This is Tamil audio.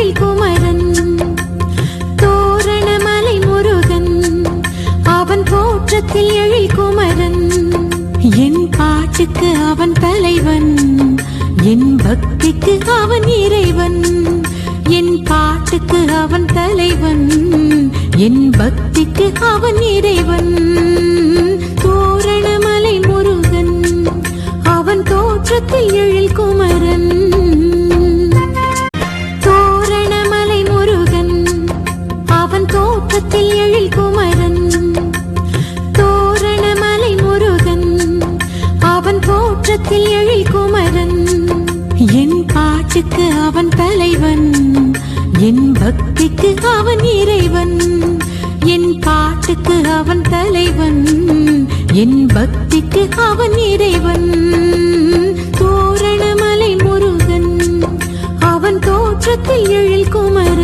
எழில் குமரன் தோரணமலை முருகன் அவன் தோற்றத்தில் எழில் குமரன் என் பாட்டுக்கு அவன் தலைவன் என் பக்திக்கு அவன் இறைவன் என் பாட்டுக்கு அவன் தலைவன் என் பக்திக்கு அவன் இறைவன் தோரணமலை முருகன் அவன் தோற்றத்தில் எழில் குமரன் தோரணமலை முருகன் அவன் தோற்றத்தில் எழில் குமரன் தோரணமலை முருகன் அவன் தோற்றத்தில் எழில் குமரன் என் பாட்டுக்கு அவன் தலைவன் என் பக்திக்கு அவன் இறைவன் என் பாட்டுக்கு அவன் தலைவன் என் பக்திக்கு அவன் இறைவன் தோரணமலை முருகன் அவன் தோற்றத்தில் எழில் குமரன்